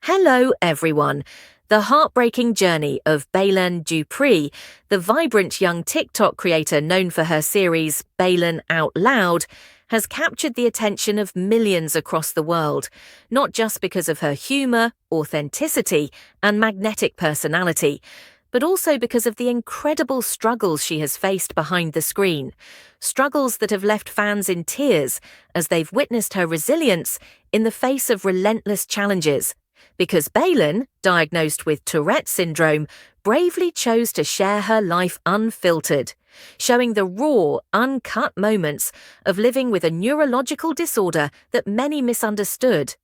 Hello, everyone. The heartbreaking journey of Baylen Dupree, the vibrant young TikTok creator known for her series Baylen Out Loud, has captured the attention of millions across the world, not just because of her humor, authenticity, and magnetic personality, but also because of the incredible struggles she has faced behind the screen. Struggles that have left fans in tears as they've witnessed her resilience in the face of relentless challenges. Because Baylen, diagnosed with Tourette syndrome, bravely chose to share her life unfiltered, showing the raw, uncut moments of living with a neurological disorder that many misunderstood.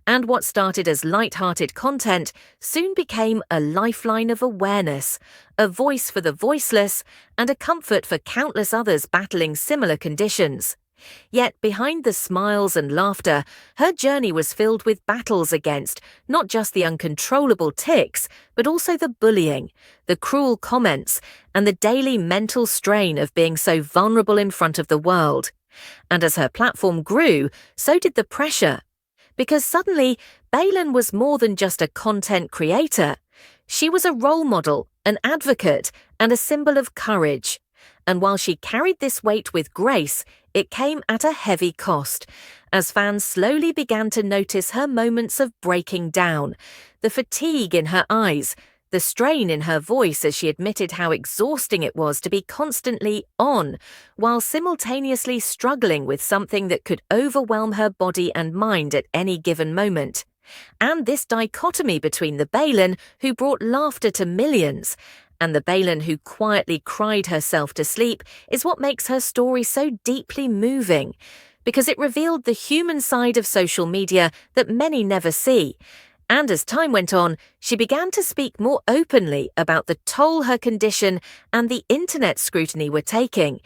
And what started as light-hearted content soon became a lifeline of awareness, a voice for the voiceless, and a comfort for countless others battling similar conditions. Yet behind the smiles and laughter, her journey was filled with battles against not just the uncontrollable tics, but also the bullying, the cruel comments, and the daily mental strain of being so vulnerable in front of the world. And as her platform grew, so did the pressure. Because suddenly, Baylen was more than just a content creator. She was a role model, an advocate, and a symbol of courage. And while she carried this weight with grace, it came at a heavy cost, as fans slowly began to notice her moments of breaking down, the fatigue in her eyes, the strain in her voice as she admitted how exhausting it was to be constantly on, while simultaneously struggling with something that could overwhelm her body and mind at any given moment. And this dichotomy between the Baylen who brought laughter to millions and the Baylen who quietly cried herself to sleep is what makes her story so deeply moving, because it revealed the human side of social media that many never see. And as time went on, she began to speak more openly about the toll her condition and the internet scrutiny were taking,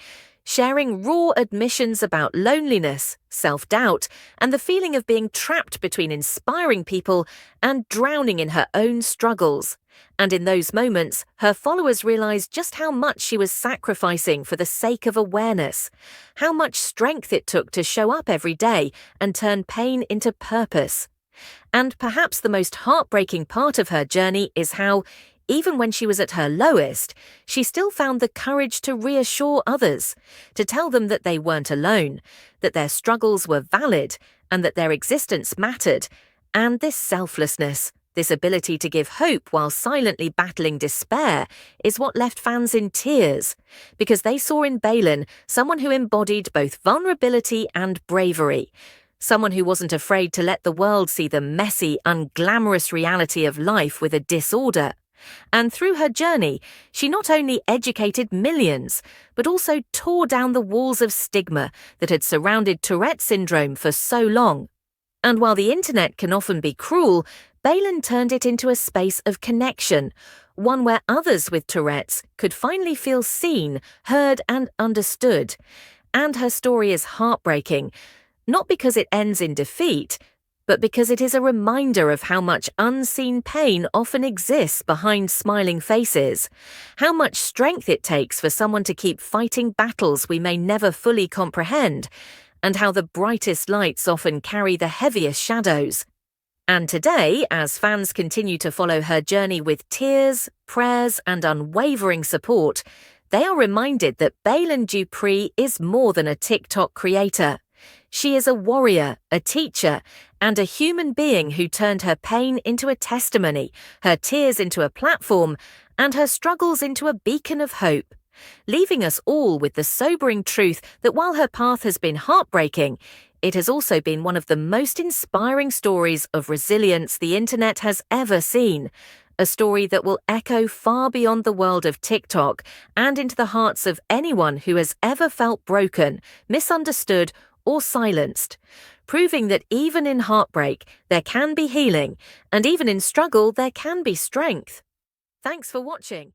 sharing raw admissions about loneliness, self-doubt, and the feeling of being trapped between inspiring people and drowning in her own struggles. And in those moments, her followers realized just how much she was sacrificing for the sake of awareness, how much strength it took to show up every day and turn pain into purpose. And perhaps the most heartbreaking part of her journey is how, even when she was at her lowest, she still found the courage to reassure others, to tell them that they weren't alone, that their struggles were valid, and that their existence mattered. And this selflessness, this ability to give hope while silently battling despair, is what left fans in tears, because they saw in Baylen someone who embodied both vulnerability and bravery, someone who wasn't afraid to let the world see the messy, unglamorous reality of life with a disorder. And through her journey, she not only educated millions, but also tore down the walls of stigma that had surrounded Tourette syndrome for so long. And while the internet can often be cruel, Baylen turned it into a space of connection, one where others with Tourette's could finally feel seen, heard, and understood. And her story is heartbreaking, not because it ends in defeat, but because it is a reminder of how much unseen pain often exists behind smiling faces, how much strength it takes for someone to keep fighting battles we may never fully comprehend, and how the brightest lights often carry the heaviest shadows. And today, as fans continue to follow her journey with tears, prayers, and unwavering support, they are reminded that Baylen Dupree is more than a TikTok creator. She is a warrior, a teacher, and a human being who turned her pain into a testimony, her tears into a platform, and her struggles into a beacon of hope, leaving us all with the sobering truth that while her path has been heartbreaking, it has also been one of the most inspiring stories of resilience the internet has ever seen, a story that will echo far beyond the world of TikTok and into the hearts of anyone who has ever felt broken, misunderstood, or silenced, proving that even in heartbreak, there can be healing, and even in struggle, there can be strength. Thanks for watching.